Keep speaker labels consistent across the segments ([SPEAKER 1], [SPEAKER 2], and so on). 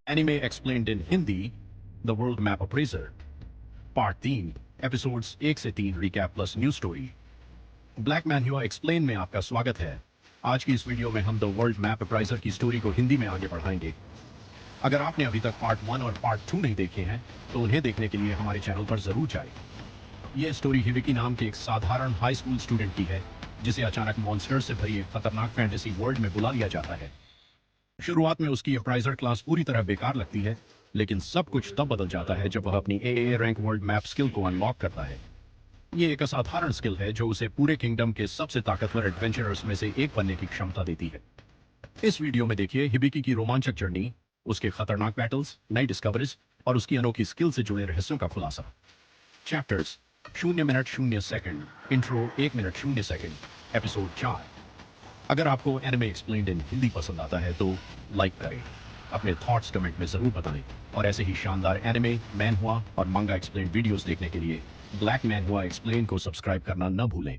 [SPEAKER 1] Anime explained in Hindi, The World Map Appraiser, Part 3, episodes 1 से 3 recap plus new story. Black man हुआ explain में आपका स्वागत है। आज की इस वीडियो में हम द वर्ल्ड मैप अप्राइजर की स्टोरी को हिंदी में आगे बढ़ाएंगे। अगर आपने अभी तक पार्ट 1 और पार्ट 2 नहीं देखे हैं तो उन्हें देखने के लिए हमारे चैनल पर जरूर जाएं। यह स्टोरी हिबिकी नाम के एक साधारण हाई स्कूल स्टूडेंट की है जिसे अचानक मॉन्स्टर से भरी एक खतरनाक फैंटेसी वर्ल्ड में बुला लिया जाता है। शुरुआत में उसकी अप्राइजर क्लास पूरी तरह बेकार लगती है, लेकिन सब कुछ तब बदल जाता है जब वह अपनी AA rank world map skill को अनलॉक करता है। ये एक असाधारण स्किल है जो उसे पूरे किंगडम के सबसे ताकतवर एडवेंचरर्स में से एक बनने की क्षमता देती है। इस वीडियो में देखिए हिबिकी की रोमांचक जर्नी, उसके खतरनाक बैटल्स, नई डिस्कवरीज और उसकी अनोखी स्किल से जुड़े रहस्यों का खुलासा। Chapters 0 minute 0 second, intro 1 minute 0 second, episode 4। अगर आपको एनिमे एक्सप्लेन्ड इन हिंदी पसंद आता है तो लाइक करें, अपने थॉट्स कमेंट में जरूर बताएं और ऐसे ही शानदार एनिमे, मैनहुआ और मंगा एक्सप्लेन्ड वीडियोस देखने के लिए ब्लैक मैनहुआ एक्सप्लेन को सब्सक्राइब करना न भूलें।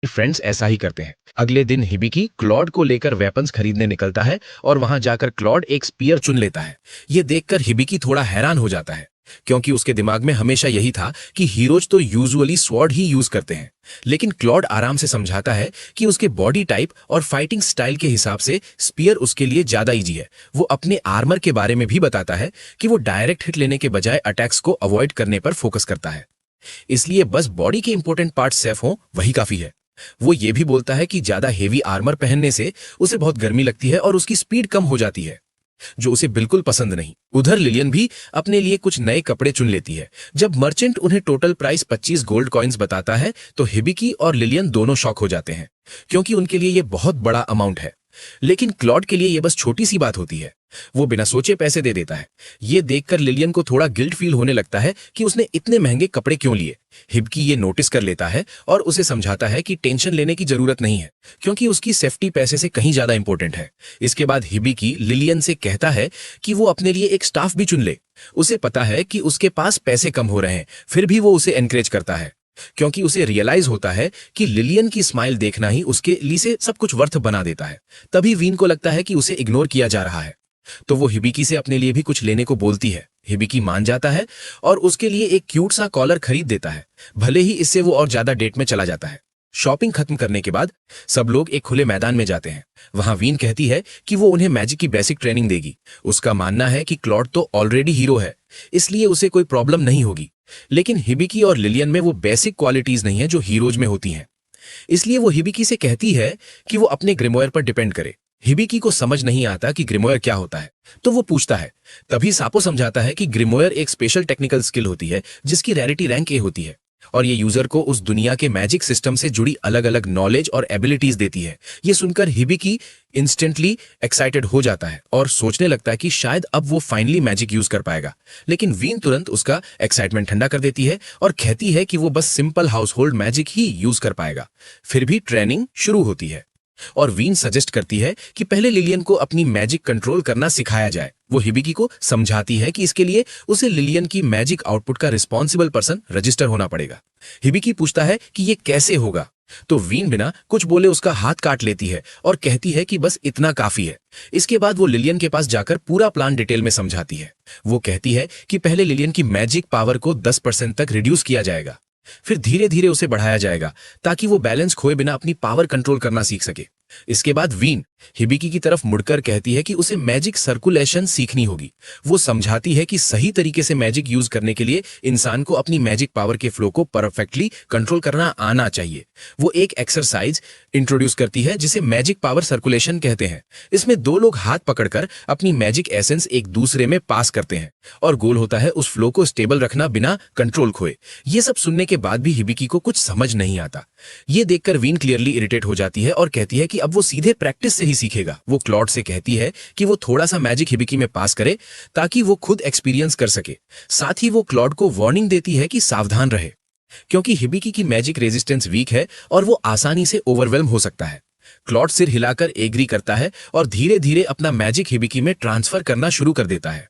[SPEAKER 2] फ्रेंड्स ऐसा ही करते हैं। अगले दिन हिबिकी क्लॉड को लेकर वेपन्स खरीदने निकलता है और वहां जाकर क्लॉड एक स्पीयर चुन लेता है। ये देखकर हिबिकी थोड़ा हैरान हो जाता है क्योंकि उसके दिमाग में हमेशा यही था कि हीरोज तो यूजुअली स्वॉर्ड ही यूज करते हैं, लेकिन क्लॉड आराम से समझाता है कि उसके बॉडी टाइप और फाइटिंग स्टाइल के हिसाब से स्पीयर उसके लिए ज्यादा इजी है। वो अपने आर्मर के बारे में भी बताता है कि वो डायरेक्ट हिट लेने के बजाय अटैक्स को अवॉइड करने पर फोकस करता है, इसलिए बस बॉडी के इंपॉर्टेंट पार्ट सेफ हो वही काफी है। वो ये भी बोलता है कि ज्यादा हेवी आर्मर पहनने से उसे बहुत गर्मी लगती है और उसकी स्पीड कम हो जाती है, जो उसे बिल्कुल पसंद नहीं। उधर लिलियन भी अपने लिए कुछ नए कपड़े चुन लेती है। जब मर्चेंट उन्हें टोटल प्राइस 25 गोल्ड कॉइन्स बताता है तो हिबिकी और लिलियन दोनों शॉक हो जाते हैं क्योंकि उनके लिए ये बहुत बड़ा अमाउंट है, लेकिन क्लॉड के लिए ये बस छोटी सी बात होती है। वो बिना सोचे पैसे दे देता है। ये देखकर लिलियन को थोड़ा गिल्ट फील होने लगता है कि उसने इतने महंगे कपड़े क्यों लिए। हिबिकी ये नोटिस कर लेता है और उसे समझाता है कि टेंशन लेने की जरूरत नहीं है क्योंकि उसकी सेफ्टी पैसे से कहीं ज्यादा इंपॉर्टेंट है। इसके बाद हिबिकी लिलियन से कहता है कि वो अपने लिए एक स्टाफ भी चुन ले। उसे पता है कि उसके पास पैसे कम हो रहे हैं, फिर भी वो उसे एनकरेज करता है क्योंकि उसे रियलाइज होता है कि लिलियन की स्माइल देखना ही उसके लिए से सब कुछ वर्थ बना देता है। तभी वीन को लगता है कि उसे इग्नोर किया जा रहा है, तो वो हिबिकी से अपने लिए भी कुछ लेने को बोलती है। हिबिकी मान जाता है और उसके लिए एक क्यूट सा कॉलर खरीद देता है, भले ही इससे वो और ज्यादा डेट में चला जाता है। शॉपिंग खत्म करने के बाद सब लोग एक खुले मैदान में जाते हैं। वहां वीन कहती है कि वो उन्हें मैजिक की बेसिक ट्रेनिंग देगी। उसका मानना है कि क्लॉड तो ऑलरेडी हीरो है, इसलिए उसे कोई प्रॉब्लम नहीं होगी, लेकिन हिबिकी और लिलियन में वो बेसिक क्वालिटीज नहीं है जो हीरोज में होती हैं। इसलिए वो हिबिकी से कहती है कि वो अपने ग्रिमोयर पर डिपेंड करे। हिबिकी को समझ नहीं आता कि ग्रिमोयर क्या होता है, तो वो पूछता है। तभी सापो समझाता है कि ग्रिमोयर एक स्पेशल टेक्निकल स्किल होती है जिसकी रैरिटी रैंक A होती है और ये यूजर को उस दुनिया के मैजिक सिस्टम से जुड़ी अलग अलग नॉलेज और एबिलिटीज देती है। ये सुनकर हिबिकी इंस्टेंटली एक्साइटेड हो जाता है और सोचने लगता है कि शायद अब वो फाइनली मैजिक यूज कर पाएगा, लेकिन वीन तुरंत उसका एक्साइटमेंट ठंडा कर देती है और कहती है कि वो बस सिंपल हाउस होल्ड मैजिक ही यूज कर पाएगा। फिर भी ट्रेनिंग शुरू होती है और वीन सजेस्ट करती है कि पहले लिलियन को अपनी मैजिक कंट्रोल करना सिखाया जाए। वो हिबिकी को समझाती है कि इसके लिए उसे लिलियन की मैजिक आउटपुट का रिस्पॉन्सिबल पर्सन रजिस्टर होना पड़ेगा। हिबिकी पूछता है कि ये कैसे होगा, तो वीन बिना कुछ बोले उसका हाथ काट लेती है और कहती है कि बस इतना काफी है। इसके बाद वो लिलियन के पास जाकर पूरा प्लान डिटेल में समझाती है। वो कहती है कि पहले लिलियन की मैजिक पावर को 10% तक रिड्यूस किया जाएगा, फिर धीरे धीरे उसे बढ़ाया जाएगा ताकि वो बैलेंस खोए बिना अपनी पावर कंट्रोल करना सीख सके। इसके बाद वीन हिबिकी की तरफ मुड़कर कहती है कि उसे मैजिक सर्कुलेशन सीखनी होगी। वो समझाती है कि सही तरीके से मैजिक यूज करने के लिए इंसान को अपनी मैजिक पावर के फ्लो को परफेक्टली कंट्रोल करना आना चाहिए। वो एक एक्सरसाइज इंट्रोड्यूस करती है जिसे मैजिक पावर सर्कुलेशन कहते हैं। इसमें दो लोग हाथ पकड़कर अपनी मैजिक एसेंस एक दूसरे में पास करते हैं और गोल होता है उस फ्लो को स्टेबल रखना बिना कंट्रोल खोए। ये सब सुनने के बाद भी हिबिकी को कुछ समझ नहीं आता। ये देखकर वीन क्लियरली इरिटेट हो जाती है और कहती है कि अब वो सीधे प्रैक्टिस से ही सीखेगा। वो क्लॉड से कहती है कि वो थोड़ा सा मैजिक हिबिकी में पास करे ताकि वो खुद एक्सपीरियंस कर सके। साथ ही वो क्लॉड को वार्निंग देती है कि सावधान रहे क्योंकि हिबिकी की मैजिक रेजिस्टेंस वीक है और वो आसानी से ओवरवेल्म हो सकता है। क्लॉड सिर हिलाकर एग्री करता है और धीरे धीरे अपना मैजिक हिबिकी में ट्रांसफर करना शुरू कर देता है।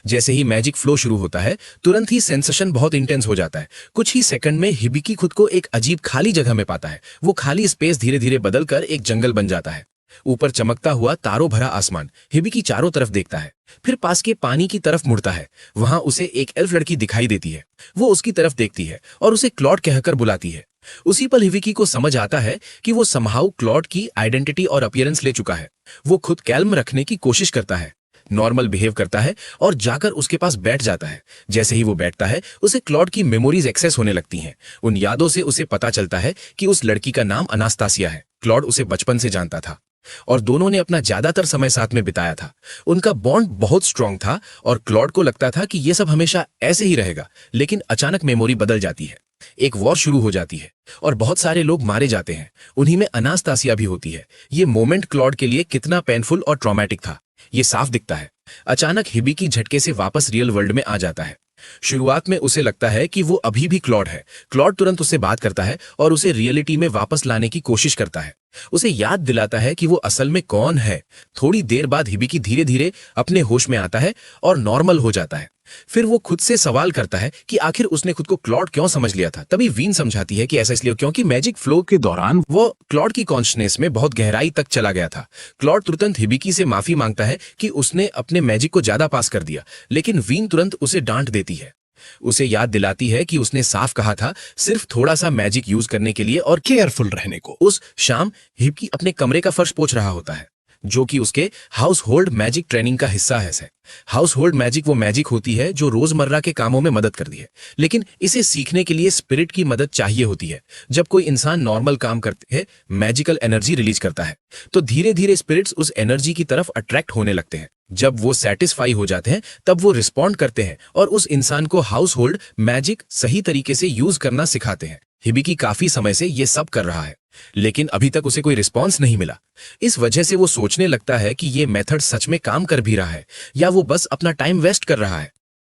[SPEAKER 2] जैसे ही मैजिक फ्लो शुरू होता है तुरंत ही सेंसेशन बहुत इंटेंस हो जाता है। कुछ ही सेकंड में हिबिकी खुद को एक अजीब खाली जगह में पाता है। वो खाली स्पेस धीरे धीरे बदलकर एक जंगल बन जाता है। ऊपर चमकता हुआ तारों भरा आसमान। हिबिकी चारों तरफ देखता है, फिर पास के पानी की तरफ मुड़ता है। वहां उसे एक एल्फ लड़की दिखाई देती है। वो उसकी तरफ देखती है और उसे क्लॉड कहकर बुलाती है। उसी पल हिबिकी को समझ आता है कि वो समहाउ क्लॉड की आइडेंटिटी और अपीयरेंस ले चुका है। वो खुद कैल्म रखने की कोशिश करता है, नॉर्मल बिहेव करता है और जाकर उसके पास बैठ जाता है। जैसे ही वो बैठता है, उसे क्लॉड की मेमोरीज एक्सेस होने लगती हैं। उन यादों से उसे पता चलता है कि उस लड़की का नाम अनास्तासिया है। क्लॉड उसे बचपन से जानता था और दोनों ने अपना ज्यादातर समय साथ में बिताया था। उनका बॉन्ड बहुत स्ट्रांग था और क्लॉड को लगता था कि यह सब हमेशा ऐसे ही रहेगा। लेकिन अचानक मेमोरी बदल जाती है। एक वॉर शुरू हो जाती है और बहुत सारे लोग मारे जाते हैं। उन्हीं में अनास्तासिया भी होती है। ये मोमेंट क्लॉड के लिए कितना पेनफुल और ट्रॉमेटिक था, ये साफ दिखता है। अचानक हिबिकी झटके से वापस रियल वर्ल्ड में आ जाता है। शुरुआत में उसे लगता है कि वो अभी भी क्लॉड है। क्लॉड तुरंत उससे बात करता है और उसे रियलिटी में वापस लाने की कोशिश करता है। उसे याद दिलाता है कि वो असल में कौन है। थोड़ी देर बाद हिबिकी धीरे धीरे अपने होश में आता है और नॉर्मल हो जाता है। फिर वो खुद से सवाल करता है कि आखिर उसने खुद को क्लॉड क्यों समझ लिया था। तभी वीन समझाती है कि ऐसा इसलिए क्योंकि मैजिक फ्लो के दौरान वो क्लॉड की कॉन्शनेस में बहुत गहराई तक चला गया था। क्लॉड तुरंत हिबिकी से माफी मांगता है कि उसने अपने मैजिक को ज्यादा पास कर दिया, लेकिन वीन तुरंत उसे डांट देती है। उसे याद दिलाती है कि उसने साफ कहा था सिर्फ थोड़ा सा मैजिक यूज करने के लिए और केयरफुल रहने को। उस शाम हिबिकी अपने कमरे का फर्श पोंछ रहा होता है, जो कि उसके हाउस होल्ड मैजिक ट्रेनिंग का हिस्सा है। हाउस होल्ड मैजिक वो मैजिक होती है जो रोजमर्रा के कामों में मदद करती है, लेकिन इसे सीखने के लिए स्पिरिट की मदद चाहिए होती है। जब कोई इंसान नॉर्मल काम करते हैं, मैजिकल एनर्जी रिलीज करता है, तो धीरे धीरे स्पिरिट्स उस एनर्जी की तरफ अट्रैक्ट होने लगते हैं। जब वो सेटिस्फाई हो जाते हैं, तब वो रिस्पॉन्ड करते हैं और उस इंसान को हाउस होल्ड मैजिक सही तरीके से यूज करना सिखाते हैं। हिबिकी काफी समय से ये सब कर रहा है, लेकिन अभी तक उसे कोई रिस्पॉन्स नहीं मिला। इस वजह से वो सोचने लगता है कि ये मेथड सच में काम कर भी रहा है या वो बस अपना टाइम वेस्ट कर रहा है।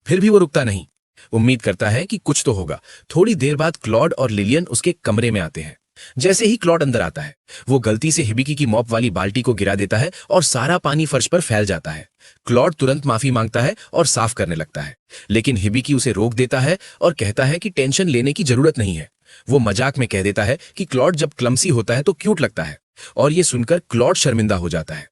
[SPEAKER 2] फिर भी वो रुकता नहीं, उम्मीद करता है कि कुछ तो होगा। थोड़ी देर बाद क्लॉड और लिलियन उसके कमरे में आते हैं। जैसे ही क्लॉड अंदर आता है, वो गलती से हिबिकी की मॉप वाली बाल्टी को गिरा देता है और सारा पानी फर्श पर फैल जाता है। क्लॉड तुरंत माफी मांगता है और साफ करने लगता है, लेकिन हिबिकी उसे रोक देता है और कहता है कि टेंशन लेने की जरूरत नहीं है। वो मजाक में कह देता है कि क्लॉड जब क्लमसी होता है तो क्यूट लगता है, और ये सुनकर क्लॉड शर्मिंदा हो जाता है।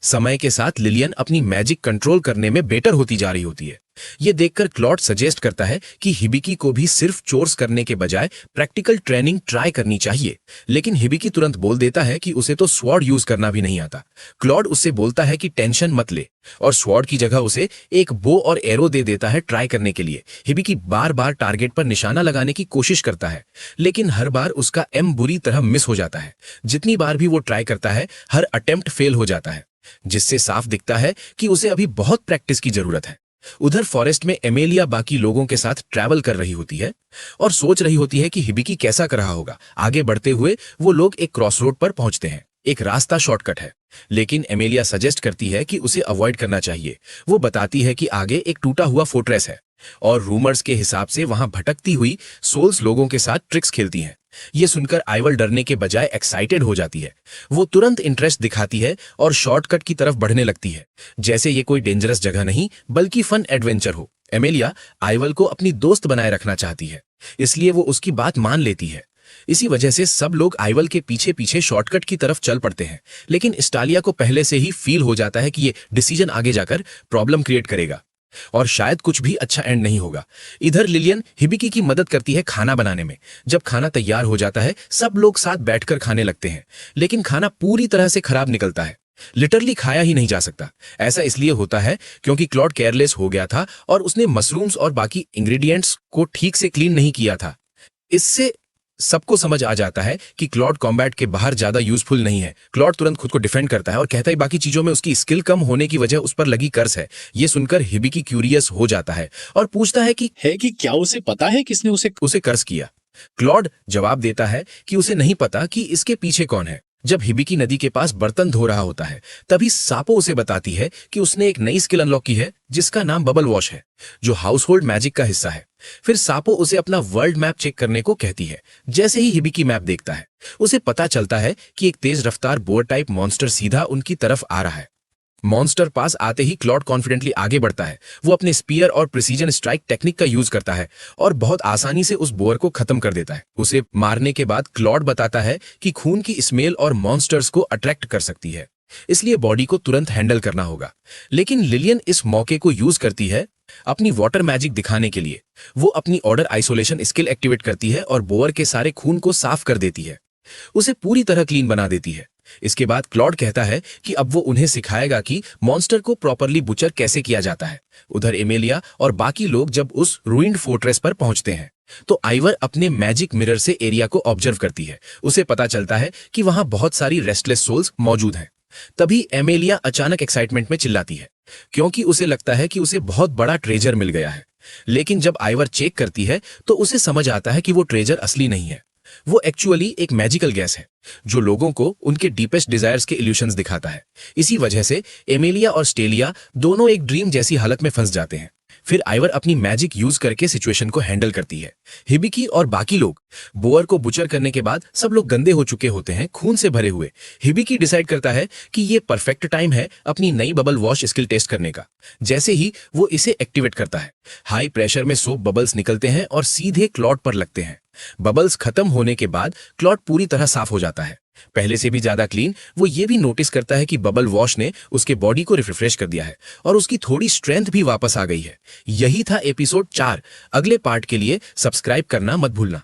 [SPEAKER 2] समय के साथ लिलियन अपनी मैजिक कंट्रोल करने में बेटर होती जा रही होती है। ये देखकर क्लॉड सजेस्ट करता है कि हिबिकी को भी सिर्फ चोर्स करने के बजाय प्रैक्टिकल ट्रेनिंग ट्राई करनी चाहिए, लेकिन हिबिकी तुरंत बोल देता है कि उसे तो स्वॉर्ड यूज करना भी नहीं आता। क्लॉड उससे बोलता है कि टेंशन मत ले और स्वॉर्ड की जगह उसे एक बो और एरो दे देता है ट्राई करने के लिए। हिबिकी बार बार टारगेट पर निशाना लगाने की कोशिश करता है, लेकिन हर बार उसका एम बुरी तरह मिस हो जाता है। जितनी बार भी वो ट्राई करता है, हर अटेम्प्ट फेल हो जाता है, जिससे साफ दिखता है कि उसे अभी बहुत प्रैक्टिस की जरूरत है। उधर फॉरेस्ट में एमेलिया बाकी लोगों के साथ ट्रैवल कर रही होती है और सोच रही होती है कि हिबिकी कैसा कर रहा होगा। आगे बढ़ते हुए वो लोग एक क्रॉसरोड पर पहुंचते हैं। एक रास्ता शॉर्टकट है, लेकिन एमेलिया सजेस्ट करती है कि उसे अवॉइड करना चाहिए। वो बताती है कि आगे एक टूटा हुआ फोर्ट्रेस है और रूमर्स के हिसाब से वहां भटकती हुई सोल्स लोगों के साथ ट्रिक्स खेलती हैं। ये सुनकर आइवल डरने के बजाय एक्साइटेड हो जाती है। वो तुरंत इंटरेस्ट दिखाती है और शॉर्टकट की तरफ बढ़ने लगती है, जैसे ये कोई डेंजरस जगह नहीं बल्कि फन एडवेंचर हो। एमेलिया आइवल को अपनी दोस्त बनाए रखना चाहती है, इसलिए वो उसकी बात मान लेती है। इसी वजह से सब लोग आइवल के पीछे पीछे शॉर्टकट की तरफ चल पड़ते हैं, लेकिन स्टालिया को पहले से ही फील हो जाता है कि ये डिसीजन आगे जाकर प्रॉब्लम क्रिएट करेगा और शायद कुछ भी अच्छा एंड नहीं होगा। इधर लिलियन हिबिकी की मदद करती है खाना बनाने में। जब खाना तैयार हो जाता है, सब लोग साथ बैठकर खाने लगते हैं, लेकिन खाना पूरी तरह से खराब निकलता है। लिटरली खाया ही नहीं जा सकता। ऐसा इसलिए होता है क्योंकि क्लॉड केयरलेस हो गया था और उसने मशरूम्स और बाकी इंग्रेडिएंट्स को ठीक से क्लीन नहीं किया था। इससे सबको समझ आ जाता है कि क्लॉड कॉम्बैट के बाहर ज्यादा यूजफुल नहीं है। क्लॉड तुरंत खुद को डिफेंड करता है और कहता है बाकी चीजों में उसकी स्किल कम होने की वजह उस पर लगी कर्ज है। ये सुनकर हिबिकी क्यूरियस हो जाता है और पूछता है कि
[SPEAKER 3] क्या उसे पता है किसने उसे
[SPEAKER 2] कर्ज किया। क्लॉड जवाब देता है कि उसे नहीं पता कि इसके पीछे कौन है। जब हिबिकी नदी के पास बर्तन धो रहा होता है, तभी सापो उसे बताती है कि उसने एक नई स्किल अनलॉक की है जिसका नाम बबल वॉश है, जो हाउस होल्ड मैजिक का हिस्सा है। फिर सापो उसे अपना वर्ल्ड मैप चेक करने को कहती है। जैसे ही हिबिकी मैप देखता है, उसे पता चलता है कि एक तेज रफ्तार बोर टाइप मॉन्स्टर सीधा उनकी तरफ आ रहा है। मॉन्स्टर पास आते ही क्लॉड कॉन्फिडेंटली आगे बढ़ता है। वो अपने स्पीयर और प्रिसीजन स्ट्राइक टेक्निक का यूज करता है और बहुत आसानी से उस बोर को खत्म कर देता है। उसे मारने के बाद क्लॉड बताता है कि खून की स्मेल और मॉन्स्टर्स को अट्रैक्ट कर सकती है। इसलिए बॉडी को तुरंत हैंडल करना होगा। लेकिन लिलियन इस मौके को यूज करती है अपनी वाटर मैजिक दिखाने के लिए। वो अपनी ऑर्डर आइसोलेशन स्किल एक्टिवेट करती है और बोअर के सारे खून को साफ कर देती है, उसे पूरी तरह क्लीन बना देती है। इसके बाद क्लॉड कहता है कि अब वो उन्हें सिखाएगा कि मॉन्स्टर को प्रॉपरली बुचर कैसे किया जाता है। उधर एमेलिया और बाकी लोग जब उस रूइंड फोर्ट्रेस पर पहुंचते हैं तो आइवर अपने मैजिक मिरर से एरिया को ऑब्जर्व करती है। उसे पता चलता है कि वहां बहुत सारी रेस्टलेस सोल्स मौजूद हैं। तभी एमेलिया अचानक एक्साइटमेंट में चिल्लाती है क्योंकि उसे लगता है कि उसे बहुत बड़ा ट्रेजर मिल गया है। लेकिन जब आइवर चेक करती है तो उसे समझ आता है कि वो ट्रेजर असली नहीं है, वो एक्चुअली एक मैजिकल गैस है जो लोगों को उनके डीपेस्ट डिजायर्स के इल्यूशंस दिखाता है। इसी वजह से एमेलिया और स्टेलिया दोनों एक ड्रीम जैसी हालत में फंस जाते हैं। फिर आइवर अपनी मैजिक यूज करके सिचुएशन को हैंडल करती है। हिबिकी और बाकी लोग बोअर को बुचर करने के बाद सब लोग गंदे हो चुके होते हैं, खून से भरे हुए। हिबिकी डिसाइड करता है कि ये परफेक्ट टाइम है अपनी नई बबल वॉश स्किल टेस्ट करने का। जैसे ही वो इसे एक्टिवेट करता है, हाई प्रेशर में सोप बबल्स निकलते हैं और सीधे क्लॉड पर लगते हैं। बबल्स खत्म होने के बाद क्लॉड पूरी तरह साफ हो जाता है, पहले से भी ज्यादा क्लीन। वो ये भी नोटिस करता है कि बबल वॉश ने उसके बॉडी को रिफ्रेश कर दिया है और उसकी थोड़ी स्ट्रेंथ भी वापस आ गई है। यही था एपिसोड 4। अगले पार्ट के लिए सब्सक्राइब करना मत भूलना।